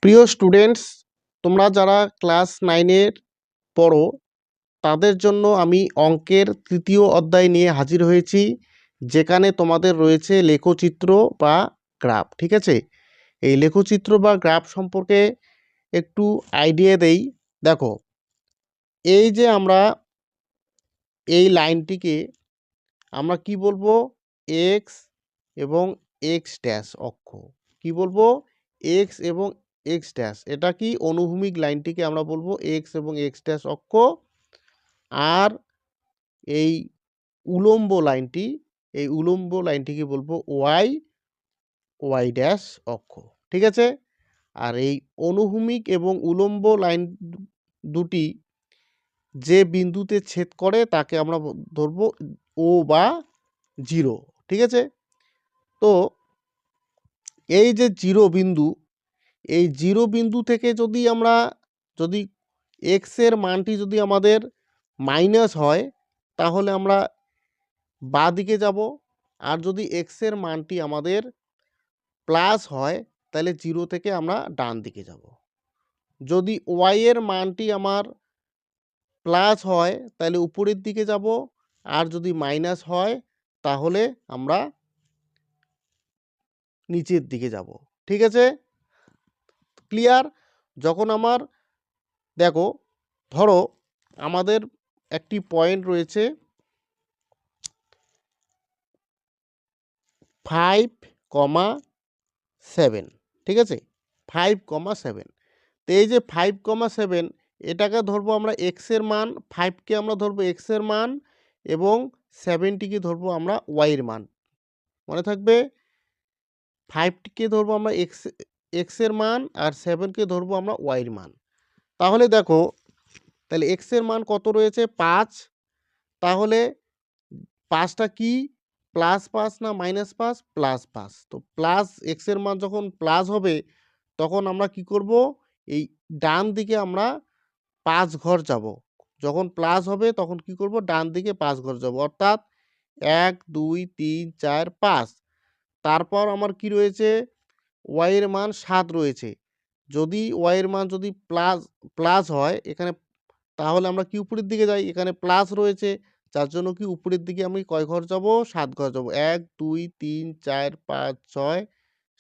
প্রিয় স্টুডেন্টস, তোমরা যারা ক্লাস 9-এর পড়ো তাদের জন্য আমি অঙ্কের তৃতীয় অধ্যায় নিয়ে হাজির হয়েছি, যেখানে তোমাদের রয়েছে লেখচিত্র বা গ্রাফ। ঠিক আছে, এই লেখচিত্র বা গ্রাফ সম্পর্কে একটু আইডিয়া দেই। দেখো, এই যে আমরা এই লাইনটিকে আমরা কি বলবো? এক্স এবং এক্স ড্যাশ অক্ষ। কি বলবো? এক্স এবং এক্স ড্যাশ। এটা কি অনুভূমিক লাইনটিকে আমরা বলবো এক্স এবং এক্স ড্যাশ অক্ষ। আর এই উলম্ব লাইনটি, এই উলম্ব লাইনটিকে বলবো ওয়াই, ওয়াই ড্যাশ অক্ষ। ঠিক আছে, আর এই অনুভূমিক এবং উলম্ব লাইন দুটি যে বিন্দুতে ছেদ করে তাকে আমরা ধরবো ও বা জিরো। ঠিক আছে, তো এই যে জিরো বিন্দু, এই জিরো বিন্দু থেকে যদি আমরা যদি এক্স এর মানটি যদি আমাদের মাইনাস হয় তাহলে আমরা বাঁ দিকে যাব, আর যদি এক্স এর মানটি আমাদের প্লাস হয় তাহলে জিরো থেকে আমরা ডান দিকে যাব। যদি ওয়াই এর মানটি আমার প্লাস হয় তাহলে উপরের দিকে যাব, আর যদি মাইনাস হয় তাহলে আমরা নিচের দিকে যাব। ঠিক আছে, ক্লিয়ার? যখন আমার দেখো, ধরো আমাদের একটি পয়েন্ট রয়েছে 5,7। ঠিক আছে, 5,7। তো এই যে 5,7 এটাকে ধরবো আমরা এক্স এর মান, 5কে আমরা ধরবো এক্স এর মান এবং 7টিকে ধরবো আমরা ওয়াই এর মান। মনে থাকবে, 5টিকে ধরবো আমরা এক্স এর মান আর 7কে ধরবো আমরা ওয়াই এর মান। তাহলে দেখো, তাহলে এক্স এর মান কত রয়েছে? 5। তাহলে 5টা কি +5 না -5? +5। তো প্লাস এক্স এর মান যখন প্লাস হবে তখন আমরা কি করব? এই ডান দিকে আমরা 5 ঘর যাব। যখন প্লাস হবে তখন কি করব? ডান দিকে 5 ঘর যাব, অর্থাৎ 1 2 3 4 5। তারপর আমার কি রয়েছে? ওয়াই এর মান 7 রয়েছে। যদি ওয়াই এর মান যদি প্লাস হয় এখানে, তাহলে আমরা কি উপরের দিকে যাই? এখানে প্লাস রয়েছে, যার জন্য কি উপরের দিকে আমি কয় ঘর যাব? 7 ঘর যাব। 1 2 3 4 5 6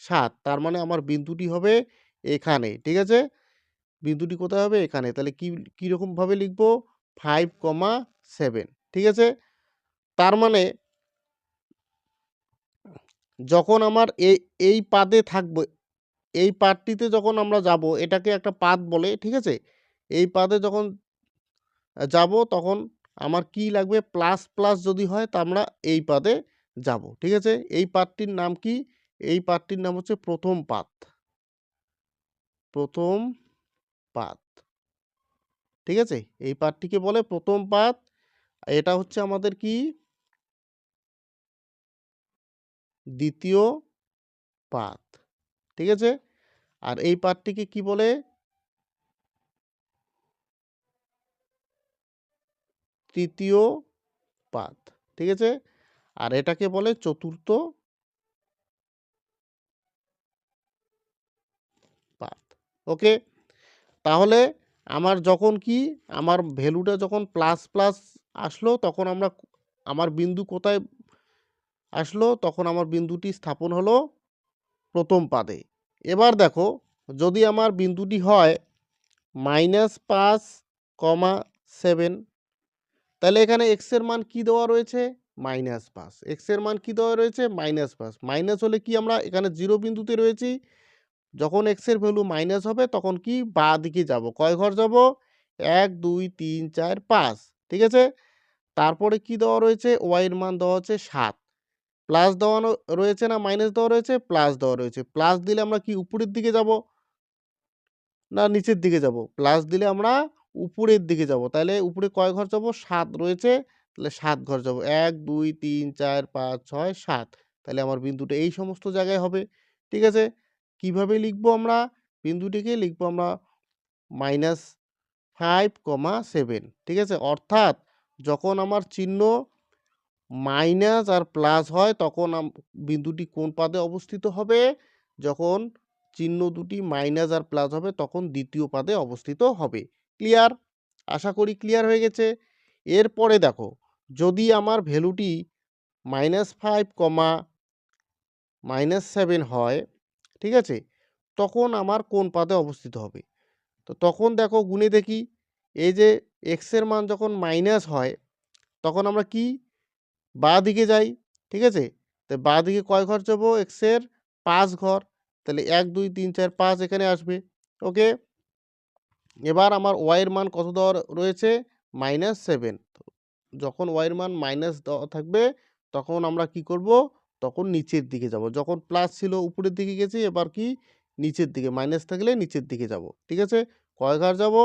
7। তার মানে আমার বিন্দুটি হবে এখানে। ঠিক আছে, বিন্দুটি কোথায় হবে? এখানে। তাহলে কিরকম ভাবে লিখবো? 5,7। ঠিক আছে, তার মানে যখন আমার এই পাদে থাকবে, এই পাদটিতে যখন আমরা যাব, এটাকে একটা পাদ বলে। ঠিক আছে, এই পাদে যখন যাব তখন আমার কি লাগবে? প্লাস প্লাস যদি হয় তা আমরা এই পাদে যাব। ঠিক আছে, এই পাদটির নাম কি? এই পাদটির নাম হচ্ছে প্রথম পাদ। প্রথম পাদ। ঠিক আছে, এই পাদটিকে বলে প্রথম পাদ। এটা হচ্ছে আমাদের কি? দ্বিতীয় পাদ। ঠিক আছে, আর এই পাদটিকে কি বলে? তৃতীয় পাদ। ঠিক আছে, আর এটাকে বলে চতুর্থ পাদ। ওকে, তাহলে আমার যখন কি আমার ভ্যালুটা যখন প্লাস প্লাস আসলো তখন আমার বিন্দু কোথায় আসলো? তখন আমার বিন্দুটি স্থাপন হলো প্রথম পাদে। এবার দেখো, যদি আমার বিন্দুটি হয় -5,7, তাহলে এখানে এক্স এর মান কি দেওয়া রয়েছে? -5। এক্স এর মান কি দেওয়া রয়েছে? -5। মাইনাস হলে কি আমরা এখানে জিরো বিন্দুতে রয়েছি, যখন এক্স এর ভ্যালু মাইনাস হবে তখন কি বাঁ দিকে যাব। কয় ঘর যাব? 1 2 3 4 5। ঠিক আছে, তারপরে কি দেওয়া রয়েছে? ওয়াই এর মান দেওয়া হচ্ছে 7। প্লাস দেওয়ানো রয়েছে না মাইনাস দেওয়া রয়েছে? প্লাস দেওয়া রয়েছে। প্লাস দিলে আমরা কি উপরের দিকে যাব না নিচের দিকে যাব? প্লাস দিলে আমরা উপরের দিকে যাব। তাহলে উপরে কয় ঘর যাব? 7 রয়েছে, তাহলে 7 ঘর যাব। 1 2 3 4 5 6 7। তাহলে আমার বিন্দুটা এই সমস্ত জায়গায় হবে। ঠিক আছে, কিভাবে লিখবো আমরা বিন্দুটিকে? লিখবো আমরা -5,7। ঠিক আছে, অর্থাৎ যখন আমার চিহ্ন মাইনাস আর প্লাস হয় তখন বিন্দুটি কোন পাদে অবস্থিত হবে? যখন চিহ্ন দুটি মাইনাস আর প্লাস হবে তখন দ্বিতীয় পাদে অবস্থিত হবে। ক্লিয়ার? আশা করি ক্লিয়ার হয়ে গেছে। এরপরে দেখো, যদি আমার ভ্যালুটি -5, -7 হয়, ঠিক আছে? তখন আমার কোন পাদে অবস্থিত হবে? তো তখন দেখো গুণে দেখি, এই যে x এর মান যখন মাইনাস হয় তখন আমরা কি বাঁ দিকে যাই, ঠিক আছে? তো বাঁ দিকে কয় ঘর যাব? x এর 5 ঘর। তাহলে 1, 2, 3, 4, 5 এখানে আসবে। ওকে? এবার আমার y এর মান কত দেওয়া রয়েছে? -7। যখন y এর মান মাইনাস দেওয়া থাকবে তখন আমরা কি করব? তখন নিচের দিকে যাব। যখন প্লাস ছিল উপরের দিকে গেছি, এবার কি নিচের দিকে, মাইনাস থাকলে নিচের দিকে যাব। ঠিক আছে? কয় ঘর যাব?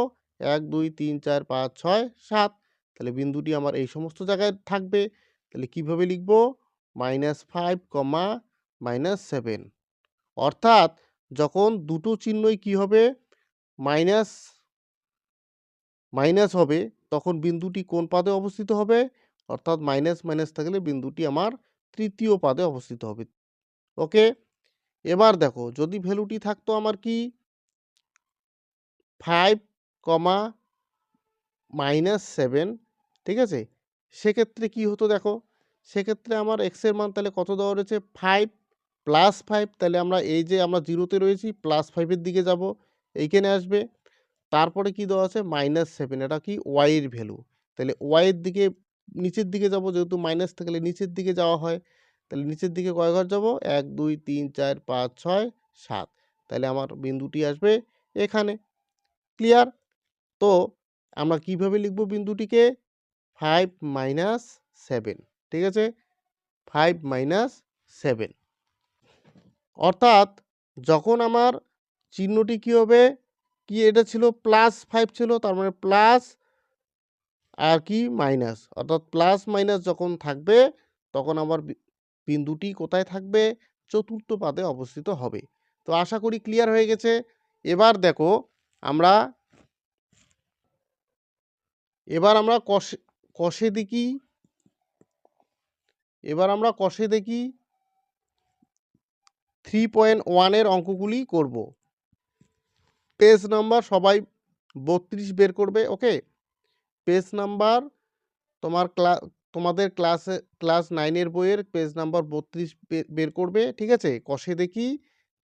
1, 2, 3, 4, 5, 6, 7। তাহলে বিন্দুটি আমার এই সমস্ত জায়গায় থাকবে। তাহলে কিভাবে লিখব? -5, -7। অর্থাৎ যখন দুটো চিহ্নই কি হবে? মাইনাস মাইনাস হবে তখন বিন্দুটি কোন পাদে অবস্থিত হবে? অর্থাৎ মাইনাস মাইনাস থাকলে বিন্দুটি আমার তৃতীয় পাদে অবস্থিত হবে। ওকে? এবার দেখো, যদি ভ্যালুটি থাকতো আমার কি 5, -7, ঠিক আছে? সেক্ষেত্রে কি হতো দেখো? সেক্ষেত্রে আমার x এর মান তাহলে কত দেওয়া রয়েছে? 5 +5। তাহলে আমরা এই যে আমরা 0 তে রয়েছি, +5 এর দিকে যাব, এইখানে আসবে। তারপরে কি দেওয়া আছে? -7, এটা কি y এর ভ্যালু। তাহলে y এর দিকে নিচের দিকে যাব, যেহেতু মাইনাস থাকলে নিচের দিকে যাওয়া হয়। তাহলে নিচের দিকে কয় ঘর যাব? 1, 2, 3, 4, 5, 6, 7। তাহলে আমার বিন্দুটি আসবে এখানে। ক্লিয়ার? তো আমরা কিভাবে লিখব বিন্দুটিকে? 5 -7, ঠিক আছে? 5 -7। অর্থাৎ যখন আমার চিহ্নটি কি হবে? কি এটা ছিল +5 ছিল, তার মানে প্লাস আর কি মাইনাস, অর্থাৎ প্লাস মাইনাস যখন থাকবে তখন আমার বিন্দুটি কোথায় থাকবে? চতুর্থ পাদে অবস্থিত হবে। তো আশা করি ক্লিয়ার হয়ে গেছে। এবার দেখো, আমরা কষে দেখি। এবার আমরা কষে দেখি 3.1 এর অঙ্কগুলি করব। পেজ নাম্বার সবাই 32 বের করবে। ওকে? পেজ নাম্বার তোমার তোমাদের ক্লাস 9 এর বইয়ের পেজ নাম্বার 32 বের করবে। ঠিক আছে? কষে দেখি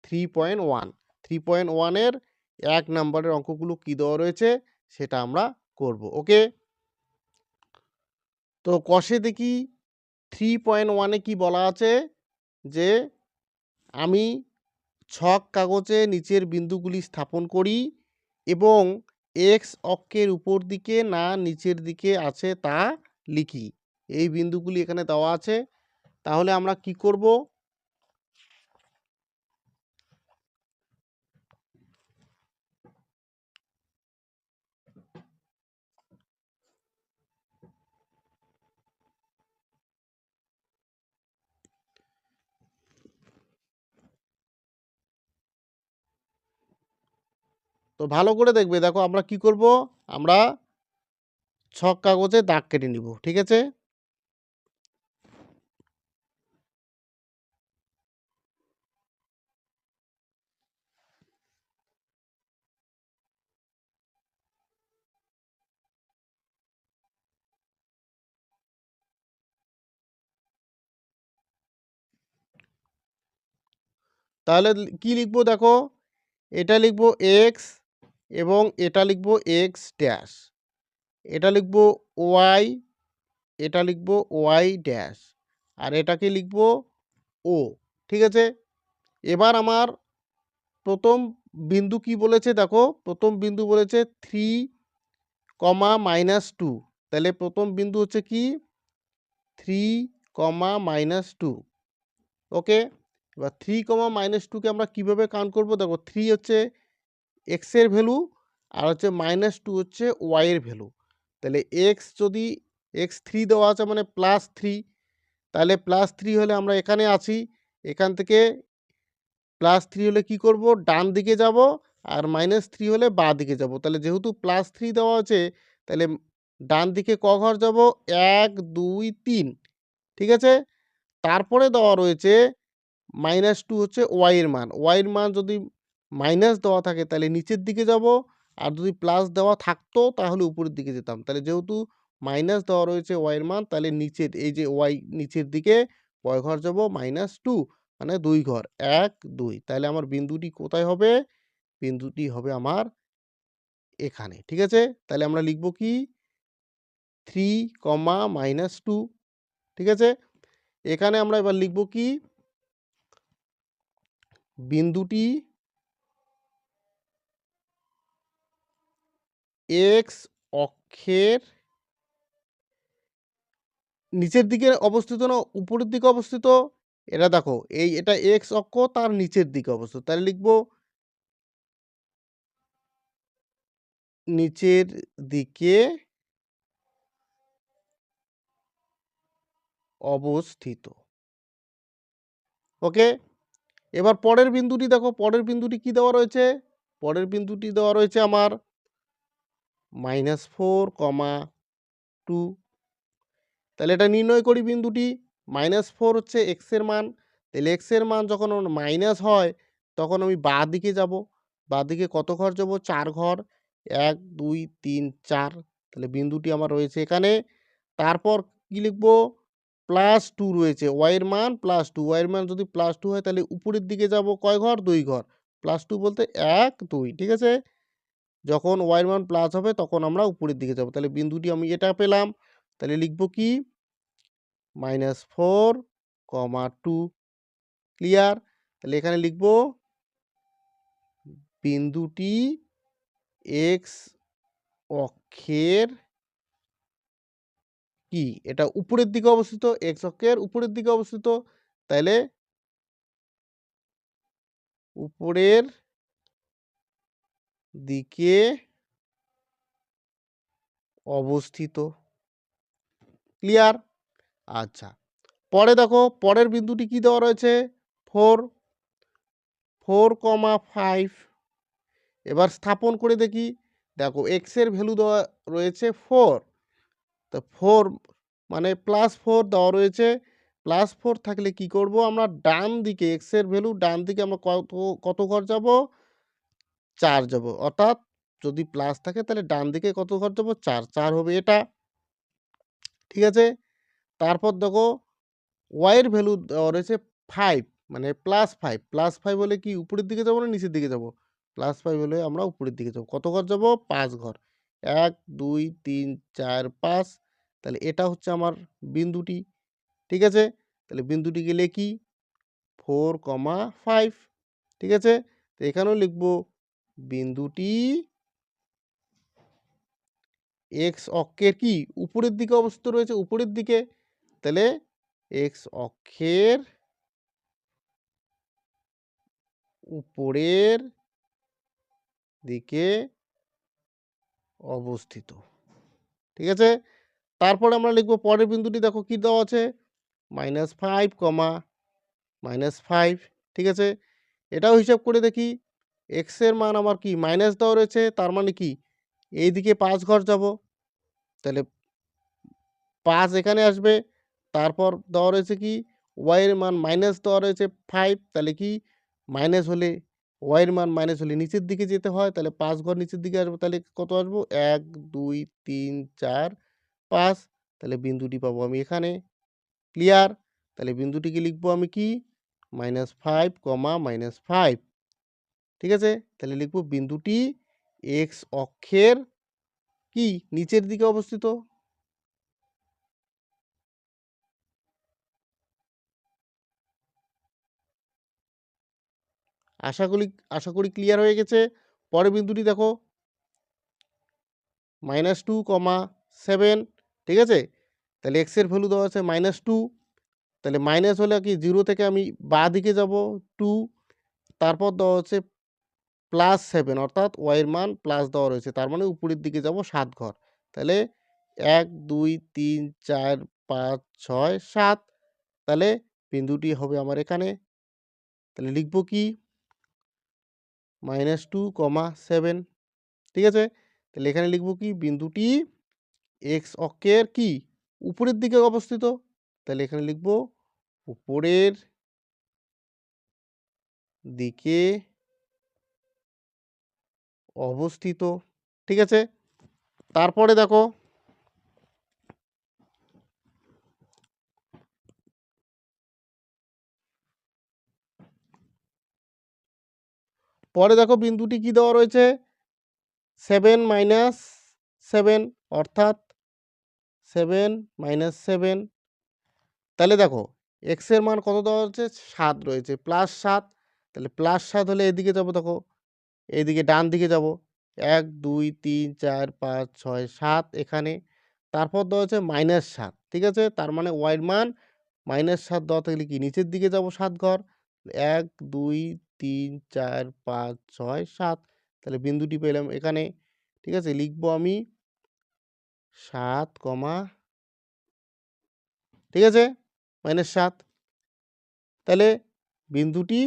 3.1। 3.1 এর 1 নাম্বারের অঙ্কগুলো কি দেওয়া রয়েছে সেটা আমরা করব। ওকে? তো কষে দেখি 3.1 এ কি বলা আছে? যে আমি ছক কাগজে নিচের বিন্দুগুলি স্থাপন করি এবং এক্স অক্ষের উপর দিকে না নিচের দিকে আছে তা লিখি। এই বিন্দুগুলি এখানে দেওয়া আছে। তাহলে আমরা কি করব? তো ভালো করে দেখবে, দেখো আমরা কি করব? আমরা ছক কাগজে দাগ কেটে নিব। ঠিক আছে? তাহলে কি লিখব দেখো? এটা লিখব এক্স এবং এটা লিখব এক্স ড্যাশ। এটা লিখব ওয়াই, এটা লিখব ওয়াই ড্যাশ। আর এটাকে লিখব ও। ঠিক আছে? এবার আমার প্রথম বিন্দু কি বলেছে দেখো? প্রথম বিন্দু বলেছে 3, -2। তাহলে প্রথম বিন্দু হচ্ছে কি? 3, -2। ওকে? এবার 3, -2 কে আমরা কিভাবে কাউন্ট করব? দেখো 3 হচ্ছে x এর ভ্যালু আর হচ্ছে -2 হচ্ছে y এর ভ্যালু। তাহলে x যদি x3 দেওয়া আছে মানে +3, তাহলে +3 হলে আমরা এখানে আছি। এখান থেকে +3 হলে কি করব? ডান দিকে যাব, আর -3 হলে বাঁ দিকে যাব। তাহলে যেহেতু +3 দেওয়া আছে তাহলে ডান দিকে ক ঘর যাব? 1, 2, 3। ঠিক আছে? তারপরে দেওয়া রয়েছে -2 হচ্ছে y এর মান। y এর মান যদি মাইনাস দেওয়া থাকে তাহলে নিচের দিকে যাব, আর যদি প্লাস দেওয়া থাকতো তাহলে উপরের দিকে যেতাম। তাহলে যেহেতু মাইনাস দেওয়া রয়েছে y এর মান, তাহলে নিচের এই যে y নিচের দিকে কয় ঘর যাব? -2 মানে 2 ঘর। 1, 2 তাহলে আমার বিন্দুটি কোথায় হবে? বিন্দুটি হবে আমার এখানে। ঠিক আছে? তাহলে আমরা লিখব কি? 3, -2 ঠিক আছে? এখানে আমরা এবার লিখব কি? বিন্দুটি x অক্ষের নিচের দিকে অবস্থিত না উপরের দিকে অবস্থিত? এটা দেখো এটা x অক্ষ, তার নিচের দিকে অবস্থিত। তাহলে লিখব নিচের দিকে অবস্থিত। ওকে? এবার পরের বিন্দুটি দেখো, পরের বিন্দুটি কি দেওয়া রয়েছে? পরের বিন্দুটি দেওয়া রয়েছে আমার -4, 2 তাহলে এটা নির্ণয় করি বিন্দুটি। -4 হচ্ছে x এর মান। তাহলে x এর মান যখন মাইনাস হয় তখন আমি বাঁ দিকে যাব। বাঁ দিকে কত ঘর যাব? 4 ঘর। 1, 2, 3, 4 তাহলে বিন্দুটি আমার রয়েছে এখানে। তারপর কি লিখব? +2 রয়েছে। y এর মান +2, y এর মান যদি +2 হয় তাহলে উপরের দিকে যাব কয় ঘর? 2 ঘর। +2 বলতে 1, 2 ঠিক আছে? যখন y এর মান প্লাস হবে তখন আমরা উপরের দিকে যাব। তাহলে বিন্দুটি আমি এটা পেলাম। তাহলে লিখব কি? -4, 2 ক্লিয়ার? তাহলে এখানে লিখব বিন্দুটি x অক্ষের কি? এটা উপরের দিকে অবস্থিত, x অক্ষের উপরের দিকে অবস্থিত। তাইলে উপরের দিকে অবস্থিত। ক্লিয়ার? আচ্ছা। পরে দেখো পরের বিন্দুটি কি দেওয়া রয়েছে? 4, 5 এবার স্থাপন করে দেখি। দেখো x এর ভ্যালু দেওয়া রয়েছে 4, তো 4 মানে +4 দেওয়া রয়েছে। +4 থাকলে কি করব? আমরা ডান দিকে x এর ভ্যালু ডান দিকে আমরা কত ঘর যাব? 4 যাব। অর্থাৎ যদি প্লাস থাকে তাহলে ডান দিকে কত ঘর যাব? 4, 4 হবে এটা। ঠিক আছে? তারপর দেখো y এর ভ্যালু দেওয়া রয়েছে 5 মানে +5, +5 হলে কি উপরের দিকে যাব না নিচের দিকে যাব? +5 হলে আমরা উপরের দিকে যাব। কত ঘর যাব? 5 ঘর। 1, 2, 3, 4, 5 তাহলে এটা হচ্ছে আমার বিন্দুটি। ঠিক আছে? তাহলে বিন্দুটিকে লিখি 4, 5 ঠিক আছে? তো এখানেও লিখব বিন্দুটি x অক্ষের কি? উপরের দিকে অবস্থিত রয়েছে, উপরের দিকে। তাহলে x অক্ষের উপরের দিকে অবস্থিত। ঠিক আছে? তারপরে আমরা লিখব পরের বিন্দুটি দেখো কি দেওয়া আছে? -5, -5 ঠিক আছে? এটাও হিসাব করে দেখি। x এর মান আমার কি? মাইনাস দেওয়া রয়েছে। তার মানে কি? এইদিকে 5 ঘর যাব। তাহলে 5 এখানে আসবে। তারপর দেওয়া রয়েছে কি? y এর মান মাইনাস দেওয়া রয়েছে 5 তাহলে কি? মাইনাস হলে y এর মান মাইনাস হলে নিচের দিকে যেতে হয়। তাহলে 5 ঘর নিচের দিকে আসবো। তাহলে কত আসবো? 1, 2, 3, 4, 5 তাহলে বিন্দুটি পাবো আমি এখানে। ক্লিয়ার? তাহলে বিন্দুটিকে লিখবো আমি কি? -5, -5 ঠিক আছে? তাহলে লিখবো বিন্দুটি x অক্ষের কি? নিচের দিকে অবস্থিত। আশা করি ক্লিয়ার হয়ে গেছে। পরের বিন্দুটি দেখো -2, 7 ঠিক আছে? তাহলে x এর ভ্যালু দেওয়া আছে -2 তাহলে মাইনাস হলে কি 0 থেকে আমি বাঁ দিকে যাব 2 তারপর দেওয়া হচ্ছে +7 অর্থাৎ y এর মান প্লাস দেওয়া রয়েছে। তার মানে উপরের দিকে যাব 7 ঘর। তাহলে 1, 2, 3, 4, 5, 6, 7 তাহলে বিন্দুটি হবে আমার এখানে। তাহলে লিখব কি? -2, 7 ঠিক আছে? তাহলে এখানে লিখব কি? বিন্দুটি x অক্ষের কি? উপরের দিকে অবস্থিত। তাহলে এখানে লিখব উপরের দিকে অবস্থিত। ঠিক আছে? তারপরে দেখো বিন্দুটি কি দেওয়া রয়েছে? 7 মাইনাস 7 অর্থাৎ 7 মাইনাস 7। তাহলে দেখো x এর মান কত দেওয়া হচ্ছে? 7 রয়েছে, +7। তাহলে +7 হলে এদিকে যাব, দেখো এইদিকে ডান দিকে যাব। 1 2 3 4 5 6 7 এখানে। তারপর দেওয়া হচ্ছে -7, ঠিক আছে? তার মানে y এর মান -7 দেওয়া থাকলে কি নিচের দিকে যাব 7 ঘর। 1 2 3 4 5 6 7। তাহলে বিন্দুটি পেলাম এখানে। ঠিক আছে? লিখব আমি 7, ঠিক আছে? -7। তাহলে বিন্দুটি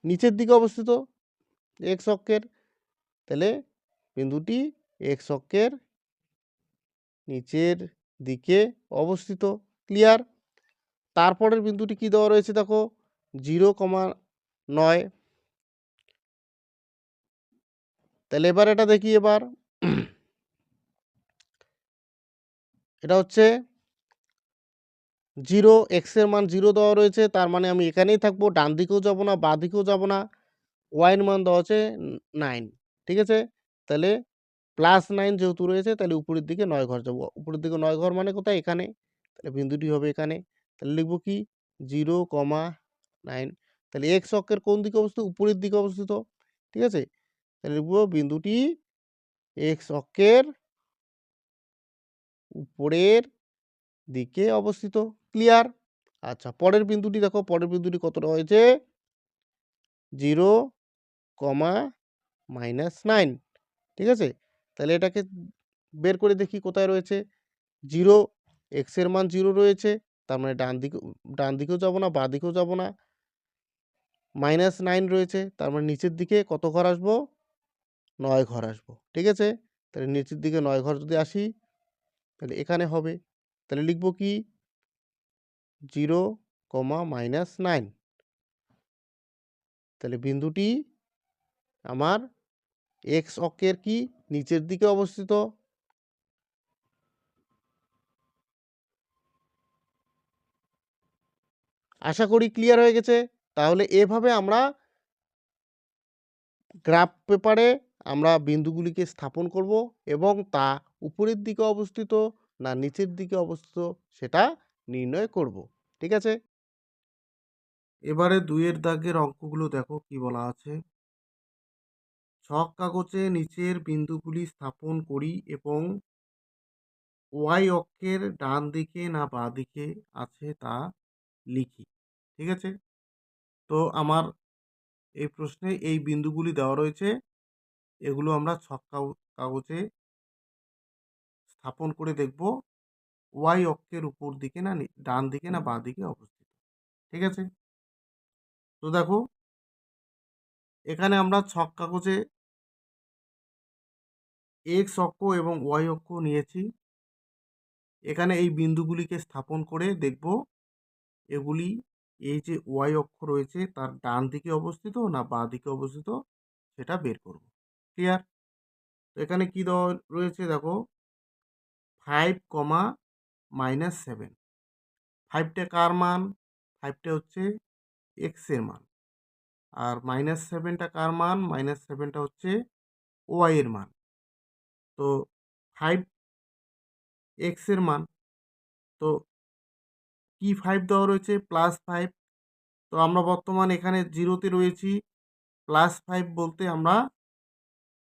নিচের দিকে অবস্থিত x অক্ষের। তাহলে বিন্দুটি x অক্ষের নিচের দিকে অবস্থিত। ক্লিয়ার? তারপরের বিন্দুটি কি দেওয়া রয়েছে দেখো 0,9। তাহলে এবার এটা দেখি এবার এটা হচ্ছে 0, x এর মান 0 দেওয়া রয়েছে, তার মানে আমি এখানেই থাকবো, ডান দিকেও যাব না, বাঁ দিকেও যাব না। y এর মান দেওয়া আছে 9, ঠিক আছে? তাহলে +9 যেহেতু রয়েছে তাহলে উপরের দিকে 9 ঘর যাব। উপরের দিকে 9 ঘর মানে কোথায়? এখানে। তাহলে বিন্দুটি হবে এখানে। তাহলে লিখব কি 0,9। তাহলে x অক্ষের কোন দিকে অবস্থিত? উপরের দিকে অবস্থিত। ঠিক আছে? তাহলে লিখব বিন্দুটি x অক্ষের উপরের দিকে অবস্থিত। ক্লিয়ার? আচ্ছা, পরের বিন্দুটি দেখো, পরের বিন্দুটি কতটা হয়েছে? 0, -9। ঠিক আছে? তাহলে এটাকে বের করে দেখি কোথায় রয়েছে। 0, x এর মান 0 রয়েছে, তার মানে ডান দিকেও যাব না, বাঁ দিকেও যাব না। -9 রয়েছে, তার মানে নিচের দিকে কত ঘর আসবো? 9 ঘর আসবো। ঠিক আছে? তাহলে নিচের দিকে 9 ঘর যদি আসি তাহলে এখানে হবে। তাহলে লিখব কি 0, -9। তাহলে বিন্দুটি আমার x অক্ষের কি নিচের দিকে অবস্থিত। আশা করি ক্লিয়ার হয়ে গেছে। তাহলে এভাবে আমরা গ্রাফ পেপারে আমরা বিন্দুগুলিকে স্থাপন করব এবং তা উপরের দিকে অবস্থিত না নিচের দিকে অবস্থিত সেটা নির্ণয় করব। ঠিক আছে? এবারে 2 এর দাগের অঙ্কগুলো দেখো কি বলা আছে। ছক কাগজে নিচের বিন্দুগুলি স্থাপন করি এবং y অক্ষের ডান দিকে না বাঁ দিকে আছে তা লিখি। ঠিক আছে? তো আমার এই প্রশ্নে এই বিন্দুগুলি দেওয়া রয়েছে। এগুলো আমরা ছক কাগজে স্থাপন করে দেখব y অক্ষের উপর দিকে না ডান দিকে না বাঁ দিকে অবস্থিত। ঠিক আছে? তো দেখো এখানে আমরা ছক কাগজে x অক্ষ এবং y অক্ষ নিয়েছি। এখানে এই বিন্দুগুলিকে স্থাপন করে দেখব এগুলি এই যে y অক্ষ রয়েছে তার ডান দিকে অবস্থিত না বাঁ দিকে অবস্থিত সেটা বের করব। ক্লিয়ার? তো এখানে কি দেওয়া রয়েছে দেখো 5, -7। 5টা কার মান? 5টা হচ্ছে x এর মান। আর -7টা কার মান? -7টা হচ্ছে y এর মান। তো 5 x এর মান। তো কি 5 দেওয়া রয়েছে? +5। তো আমরা বর্তমান এখানে 0 তে রয়েছি। +5 বলতে আমরা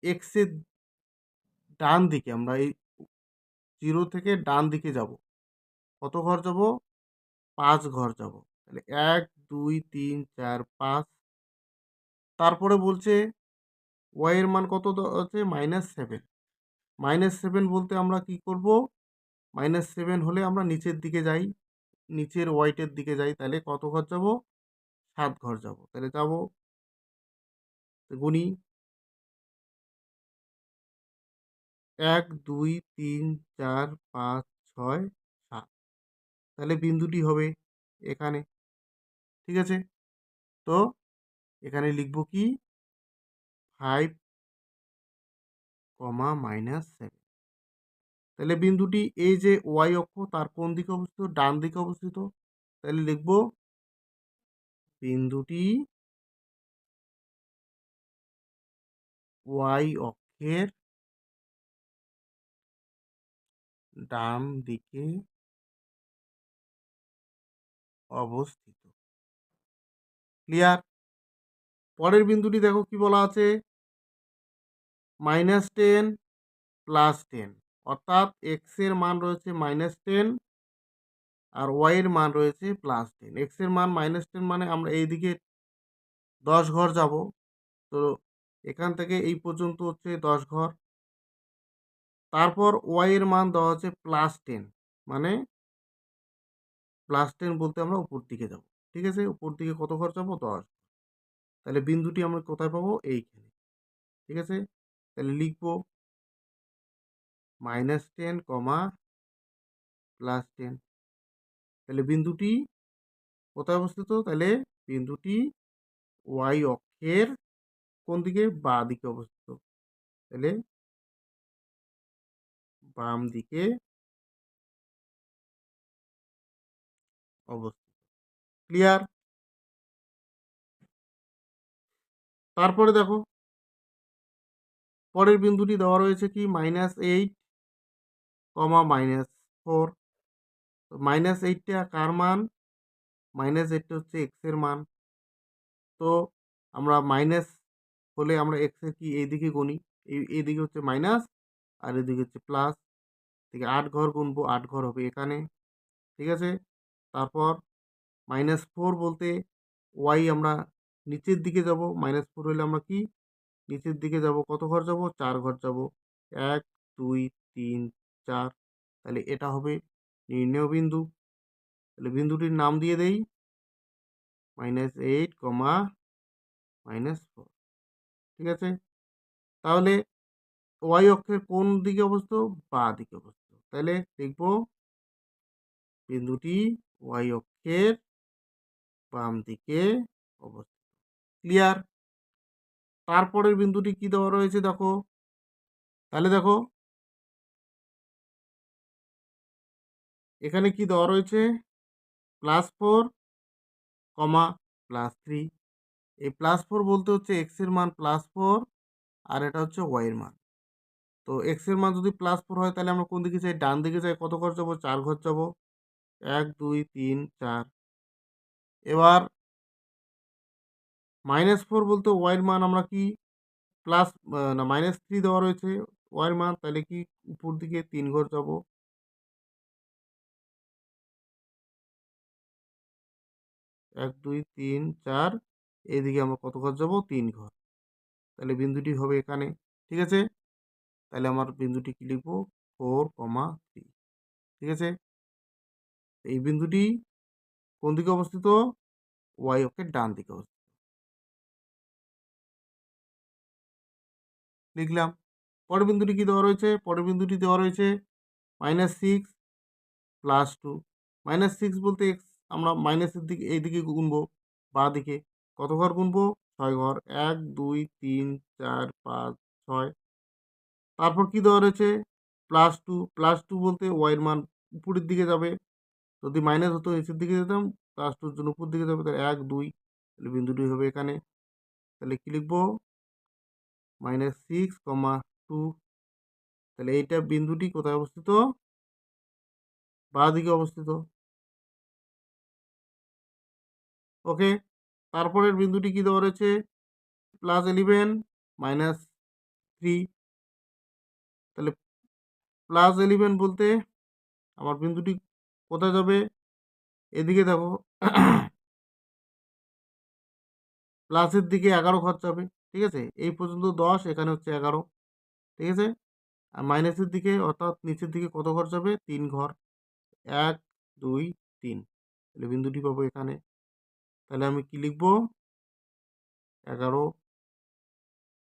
x এর ডান দিকে আমরা এই 0 থেকে ডান দিকে যাব। কত ঘর যাব? 5 ঘর যাব। তাহলে 1 2 3 4 5। তারপরে বলছে y এর মান কত দেওয়া আছে? -7। -7 বলতে আমরা কি করব? -7 হলে আমরা নিচের দিকে যাই। নিচের ওয়াইটের দিকে যাই। তাহলে কত ঘর যাব? 7 ঘর যাব। তাহলে যাব গুনি 1 2 3 4 5 6 7। তাহলে বিন্দুটি হবে এখানে। ঠিক আছে? তো এখানে লিখব কি 5 -7। তাহলে বিন্দুটি এই যে ওয়াই অক্ষ তার কোন দিকে অবস্থিত? ডান দিকে অবস্থিত। তাহলে লিখব বিন্দুটি ওয়াই অক্ষের ডান দিকে অবস্থিত। ক্লিয়ার? পরের বিন্দুটি দেখো কি বলা আছে, -10 +10, অর্থাৎ এক্স এর মান রয়েছে -10 আর ওয়াই এর মান রয়েছে +10। এক্স এর মান -10 মানে আমরা এইদিকে 10 ঘর যাব, তো এখান থেকে এই পর্যন্ত হচ্ছে 10 ঘর। তারপর ওয়াই এর মান দেওয়া হচ্ছে +10, মানে +10 বলতে আমরা উপর দিকে যাব। ঠিক আছে, উপর দিকে কত ঘর যাব? 10। তাহলে বিন্দুটি আমরা কোথায় পাবো? এইখানে। ঠিক আছে, তাহলে লিখব -10, +10। তাহলে বিন্দুটি কোথায় অবস্থিত? তাহলে বিন্দুটি ওয়াই অক্ষের কোন দিকে? বাঁ দিকে অবস্থিত। তাহলে বাম দিকে অবস্থিত। ক্লিয়ার? তারপরে দেখো পরের বিন্দুটি দেওয়া রয়েছে কি? -8, -4। তো -8টা কার মান? -8টা হচ্ছে এক্স এর মান। তো আমরা মাইনাস হলে আমরা এক্স এর কি এইদিকে গুনি, এইদিকে হচ্ছে মাইনাস আর এদিকে হচ্ছে প্লাস, থেকে 8 ঘর গুনবো, 8 ঘর হবে এখানে। ঠিক আছে, তারপর -4 বলতে ওয়াই আমরা নিচের দিকে যাব, -4 হলে আমরা কি নিচের দিকে যাব, কত ঘর যাব? 4 ঘর যাব। 1 2 3 4। তাহলে এটা হবে নির্ণেয় বিন্দু। তাহলে বিন্দুটির নাম দিয়ে দেই -8, -4। ঠিক আছে, তাহলে ওয়াই অক্ষের কোন দিকে অবস্থিত? বাঁ দিকে অবস্থিত। তাহলে দেখব বিন্দুটি ওয়াই অক্ষের বাম দিকে অবস্থিত। ক্লিয়ার? তারপরের বিন্দুটি কি দেওয়া রয়েছে দেখো, তাহলে দেখো এখানে কি দেওয়া রয়েছে? +4, +3। এই +4 বলতে হচ্ছে এক্স এর মান +4 আর এটা হচ্ছে ওয়াই এর মান। তো এক্স এর মান যদি +4 হয় তাহলে আমরা কোন দিকে যাই? ডান দিকে যাই। কত ঘর যাব? 4 ঘর যাব। 1 2 3 4। এবার -4 বলতে ওয়াই এর মান আমরা কি প্লাস না -3 দেওয়া রয়েছে ওয়াই এর মান, তাহলে কি উপর দিকে 3 ঘর যাব। 1 2 3 4, এইদিকে আমরা কত ঘর যাব? 3 ঘর। তাহলে বিন্দুটি হবে এখানে। ঠিক আছে, তাহলে আমার বিন্দুটি কি লিখবো? 4, 3। ঠিক আছে, এই বিন্দুটি কোন দিকে অবস্থিত? ওয়াই অক্ষের ডান দিকে অবস্থিত। লিখলাম। পরের বিন্দুটি কি দেওয়া রয়েছে? পরের বিন্দুটি দেওয়া রয়েছে -6 +2। -6 বলতে এক্স আমরা মাইনাসের দিকে এইদিকে গুনবো, বাঁ দিকে। কত ঘর গুনবো? 6 ঘর। 1 2 3 4 5 6। তারপর কি দেওয়া রয়েছে? +2। +2 বলতে ওয়াই এর মান উপরের দিকে যাবে। যদি মাইনাস হতো নিচের দিকে যেতাম, +2 এর জন্য উপর দিকে যাবে। তাহলে 1 2, তাহলে বিন্দুটি হবে এখানে। তাহলে কি লিখবো? -6, 2। তাহলে এইটা বিন্দুটি কোথায় অবস্থিত? বাঁ দিকে অবস্থিত। ওকে, তারপরের বিন্দুটি কি দেওয়া রয়েছে? +11, -3। তাহলে +11 বলতে আমার বিন্দুটি কোথায় যাবে? এদিকে দেখো প্লাসের দিকে 11 ঘর যাবে। ঠিক আছে, এই পর্যন্ত 10, এখানে হচ্ছে 11। ঠিক আছে, আর মাইনাসের দিকে অর্থাৎ নিচের দিকে কত ঘর যাবে? 3 ঘর। 1 2 3। তাহলে বিন্দুটি পাবো এখানে। তাহলে আমি কি লিখবো? 11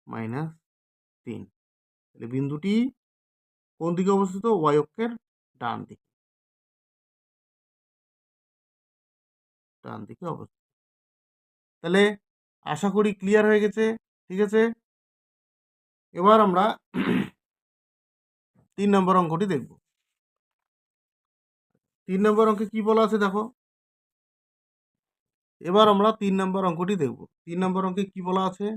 -3। তাহলে বিন্দুটি কোন দিকে অবস্থিত? ওয়াই অক্ষের ডান দিকে, ডান দিকে অবস্থিত। তাহলে আশা করি ক্লিয়ার হয়ে গেছে। ঠিক আছে, এবার আমরা 3 নম্বর অঙ্কটি দেখব। 3 নম্বর অঙ্কে কি বলা আছে দেখো। এবার আমরা 3 নম্বর অঙ্কটি দেখব। 3 নম্বর অঙ্কে কি বলা আছে,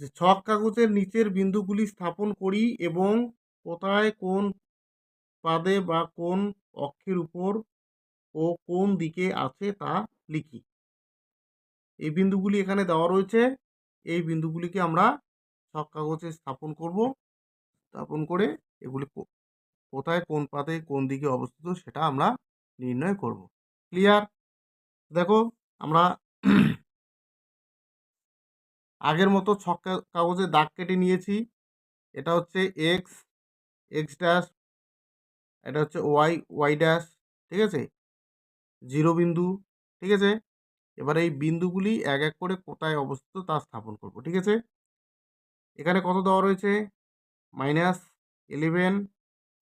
যে ছক কাগজের নিচের বিন্দুগুলি স্থাপন করি এবং কোথায় কোন পাদে বা কোন অক্ষের উপর ও কোন দিকে আছে তা লিখি। এই বিন্দুগুলি এখানে দেওয়া রয়েছে, এই বিন্দুগুলিকে আমরা ছক কাগজে স্থাপন করব। স্থাপন করে এগুলি কোথায় কোন পাদে কোন দিকে অবস্থিত সেটা আমরা নির্ণয় করব। ক্লিয়ার? দেখো আমরা আগের মতো ছক কাগজে দাগ কেটে নিয়েছি। এটা হচ্ছে এক্স, এক্স ড্যাশ, এটা হচ্ছে ওয়াই, ওয়াই ড্যাশ, ঠিক আছে, জিরো বিন্দু, ঠিক আছে। এবার এই বিন্দুগুলি এক এক করে কোথায় অবস্থিত তা স্থাপন করব, ঠিক আছে। এখানে কত দেওয়া রয়েছে, -11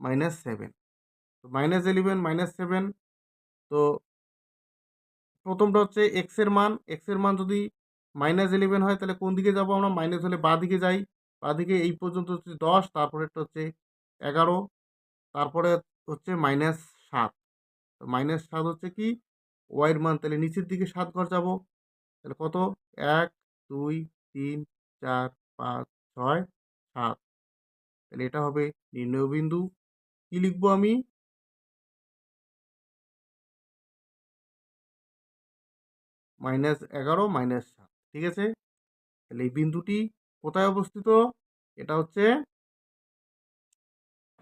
-7, তো -11 -7, তো প্রথমটা হচ্ছে এক্স এর মান, এক্স এর মান যদি -11 হয় তাহলে কোন দিকে যাব আমরা, মাইনাস হলে বাঁ দিকে যাই, বাঁ দিকে এই পর্যন্ত হচ্ছে 10, তারপরে একটা হচ্ছে 11, তারপরে হচ্ছে -7, তো -7 হচ্ছে কি ওয়াইয়ের মান, তাহলে নিচের দিকে 7 ঘর যাব, তাহলে কত, 1 2 3 4 5 6 7, তাহলে এটা হবে নির্ণয় বিন্দু। কি লিখবো আমি, -11 -7, ঠিক আছে। তাহলে এই বিন্দুটি কোথায় অবস্থিত, এটা হচ্ছে,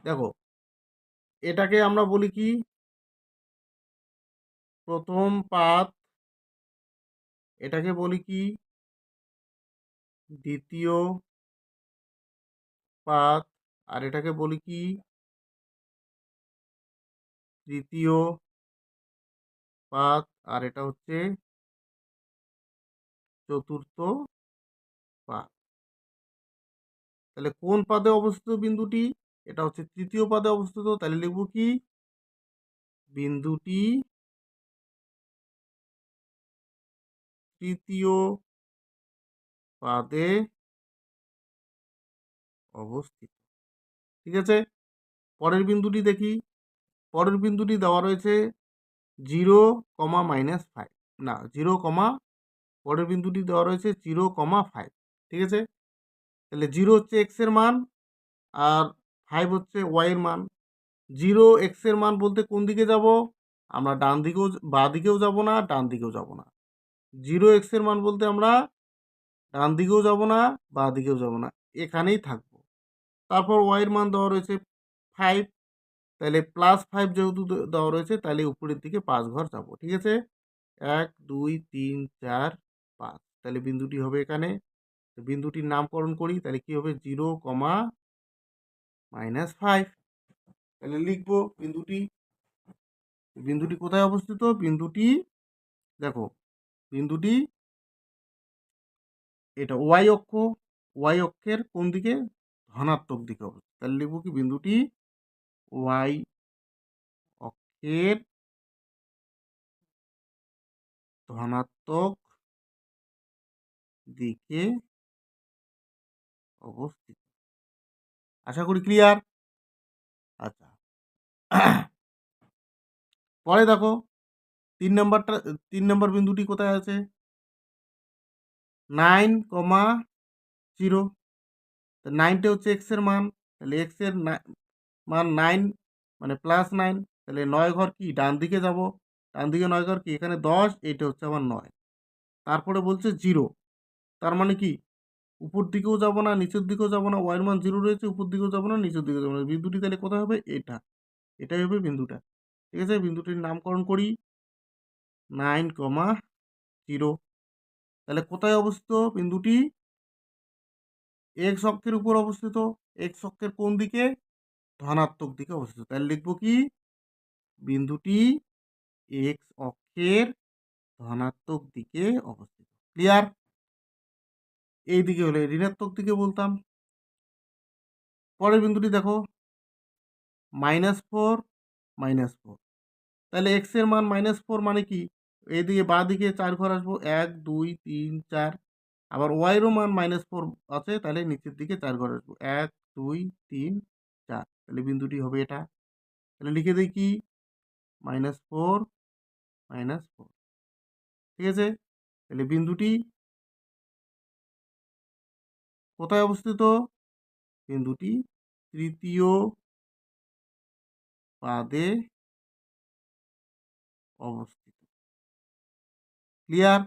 দেখো এটাকে আমরা বলি কি প্রথম পাদ, এটাকে বলি কি দ্বিতীয় পাদ, আর এটাকে বলি কি তৃতীয় পাদ, আর এটা হচ্ছে চতুর্থ পাদ। তাহলে কোন পাদে অবস্থিত বিন্দুটি, এটা হচ্ছে তৃতীয় পাদে অবস্থিত, তাহলে লিখব কি বিন্দুটি তৃতীয় পাদে অবস্থিত, ঠিক আছে। পরের বিন্দুটি দেখি, পরের বিন্দুটি দেওয়া রয়েছে 0, -5, না 0, পরের বিন্দুটি দেওয়া রয়েছে 0, 5, ঠিক আছে। তাহলে 0 হচ্ছে এক্স এর মান আর 5 হচ্ছে ওয়াই এর মান। 0 এক্স এর মান বলতে কোন দিকে যাব, আমরা ডান দিকেও বাঁ দিকেও যাব না, ডান দিকেও যাব না। 0 এক্স এর মান বলতে আমরা ডান দিকেও যাব না, বাঁ দিকেও যাব না, এখানেই থাকবো। তারপর ওয়াই এর মান দেওয়া রয়েছে 5, তাহলে +5 যেহেতু দেওয়া রয়েছে তাহলে উপরের দিকে 5 ঘর যাব, ঠিক আছে। 1 2 3 4 5, তাহলে বিন্দুটি হবে এখানে। বিন্দুটির নামকরণ করি, তাহলে কি হবে 0, -5, তাহলে লিখবো বিন্দুটি, বিন্দুটি কোথায় অবস্থিত, বিন্দুটি দেখো, বিন্দুটি এটা ওয়াই অক্ষ, ওয়াই অক্ষের কোন দিকে, ধনাত্মক দিকে অবস্থিত, তাহলে লিখবো কি বিন্দুটি ওয়াই অক্ষের ধনাত্মক দিকে অবস্থিত। আশা করি ক্লিয়ার। আচ্ছা পরে দেখো 3 নম্বরটা, 3 নম্বর বিন্দুটি কোথায় আছে, 9, 0, 9টা হচ্ছে এক্স এর মান, তাহলে এক্স এর মান 9 মানে +9, তাহলে 9 ঘর কি ডান দিকে যাব, ডান দিকে 9 ঘর কি এখানে 10, এইটা হচ্ছে আমার 9। তারপরে বলছে 0, তার মানে কি উপর দিকেও যাব না নিচের দিকেও যাব না, ওয়াই এর মান 0 রয়েছে, উপর দিকেও যাব না নিচের দিকেও যাব না, বিন্দুটি তাহলে কোথায় হবে, এটা, এটাই হবে বিন্দুটা, ঠিক আছে। বিন্দুটির নামকরণ করি 9, 0, তাহলে কোথায় অবস্থিত বিন্দুটি, এক্স অক্ষের উপর অবস্থিত, এক্স অক্ষের কোন দিকে, ধনাত্মক দিকে অবস্থিত, তাহলে লিখবো কি বিন্দুটি এক্স অক্ষের ধনাত্মক দিকে অবস্থিত। ক্লিয়ার? এই দিকে হলে ঋণাত্মক দিকে বলতাম। পরের বিন্দুটি দেখো -4, -4, তাহলে এক্স এর মান -4 মানে কি, এইদিকে বাঁ দিকে 4 ঘর আসবো, 1 2 3 4, আবার ওয়াইয়েরও মান -4 আছে, তাহলে নিচের দিকে 4 ঘর আসবো। 1 2 3 4, তাহলে বিন্দুটি হবে এটা। তাহলে লিখে দিই কি, -4 -4, ঠিক আছে। তাহলে বিন্দুটি কোথায় অবস্থিত? বিন্দুটি তৃতীয় পাদে অবস্থিত। ক্লিয়ার?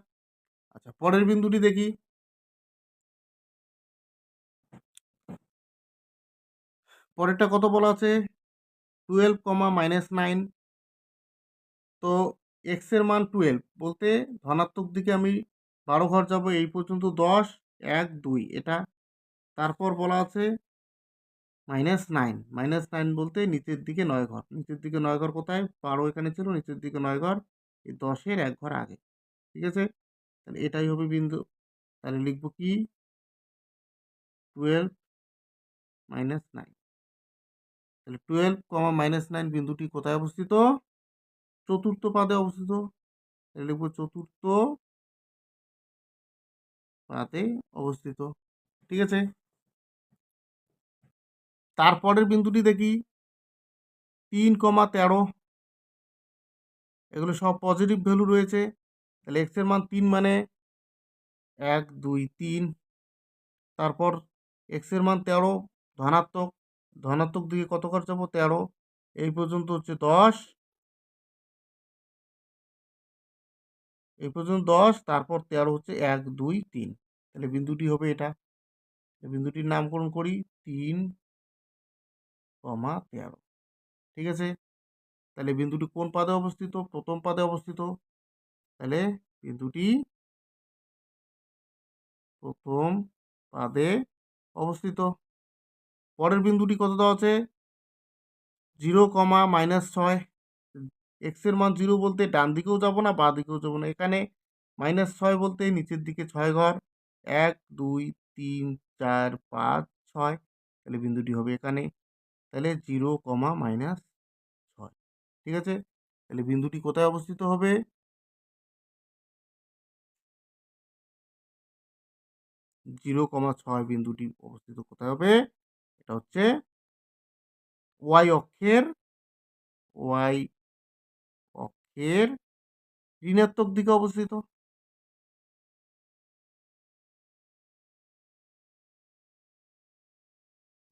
আচ্ছা, পরের বিন্দুটি দেখি। পরেরটা কত বলা আছে? 12, -9। তো এক্স এর মান 12 বলতে ধনাত্মক দিকে আমি 12 ঘর যাব, এই পর্যন্ত 10 1 2 এটা। তারপর বলা আছে -9, -9 বলতে নিচের দিকে 9 ঘর। নিচের দিকে 9 ঘর কোথায়? 12 এখানে ছিল, নিচের দিকে 9 ঘর, এই 10-এর 1 ঘর আগে, ঠিক আছে। তাহলে এটাই হবে বিন্দু। তাহলে লিখব কি, 12 -9। তাহলে 12, -9 বিন্দুটি কোথায় অবস্থিত? চতুর্থ পাদে অবস্থিত। তাহলে লিখব চতুর্থ পাদে অবস্থিত, ঠিক আছে। তারপরের বিন্দুটি দেখি, 3, 13। এগুলো সব পজিটিভ ভ্যালু রয়েছে। তাহলে এক্স এর মান 3 মানে 1 2 3। তারপর এক্স এর মান 13, ধনাত্মক। ধনাত্মক দিকে কত ঘর যাবো? 13, এই পর্যন্ত হচ্ছে 10, এই পর্যন্ত 10, তারপর 13 হচ্ছে 1 2 3। তাহলে বিন্দুটি হবে এটা। বিন্দুটির নামকরণ করি 3, 13, ঠিক আছে। তাহলে বিন্দুটি কোন পাদে অবস্থিত? প্রথম পাদে অবস্থিত। তাহলে বিন্দুটি প্রথম পাদে অবস্থিত। পরের বিন্দুটি কত দেওয়া আছে? 0, -6। এক্স এর মান 0 বলতে ডান দিকেও যাব না, বাঁ দিকেও যাব না। এখানে -6 বলতে নিচের দিকে 6 ঘর, 1 2 3 4 5 6। তাহলে বিন্দুটি হবে এখানে। তাহলে 0, -6, ঠিক আছে। তাহলে বিন্দুটি কোথায় অবস্থিত হবে? 0, 6 বিন্দুটি অবস্থিত কোথায় হবে? এটা হচ্ছে ওয়াই অক্ষের, ওয়াই অক্ষের ঋণাত্মক দিকে অবস্থিত।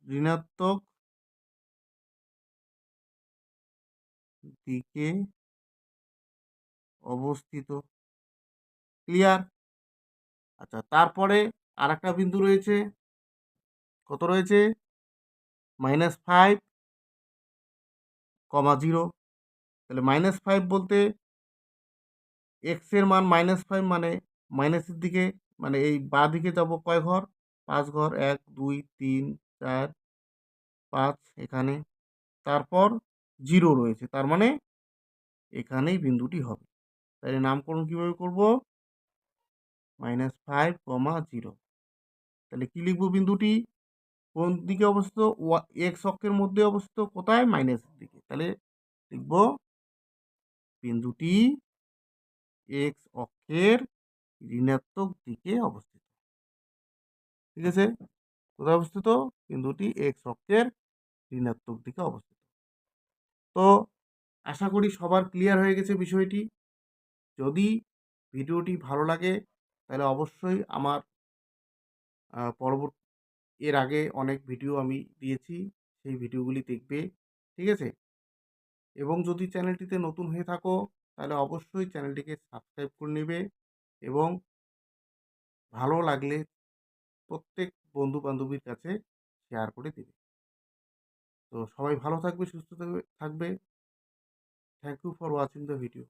ঋণাত্মক দিকে অবস্থিত, ক্লিয়ার? আচ্ছা, তারপরে আর একটা বিন্দু রয়েছে। কত রয়েছে? -5, -0। তাহলে -5 বলতে এক্স এর মান -5 মানে মাইনাসের দিকে, মানে এই বাঁ দিকে যাব কয় ঘর? 5 ঘর, 1 2 3 4 5 এখানে। তারপর 0 রয়েছে, তার মানে এখানেই বিন্দুটি হবে। তাহলে নামকরণ কিভাবে করব? -5, 0। তাহলে কি লিখব? বিন্দুটি কোন দিকে অবস্থিত? এক্স অক্ষের মধ্যে অবস্থিত, কোথায়? মাইনাসের দিকে। তাহলে লিখব বিন্দুটি এক্স অক্ষের ঋণাত্মক দিকে অবস্থিত, ঠিক আছে। কোথায় অবস্থিত? বিন্দুটি এক্স অক্ষের ঋণাত্মক দিকে অবস্থিত। তো আশা করি সবার ক্লিয়ার হয়ে গেছে বিষয়টি। যদি ভিডিওটি ভালো লাগে তাহলে অবশ্যই আমার পরবর্তী, এর আগে অনেক ভিডিও আমি দিয়েছি, সেই ভিডিওগুলি দেখবে, ঠিক আছে। এবং যদি চ্যানেলটিতে নতুন হয়ে থাকো তাহলে অবশ্যই চ্যানেলটিকে সাবস্ক্রাইব করে নেবে এবং ভালো লাগলে প্রত্যেক বন্ধু বান্ধবীর কাছে শেয়ার করে দেবে। তো সবাই ভালো থাকবে, সুস্থ থাকবে। Thank you for watching the video.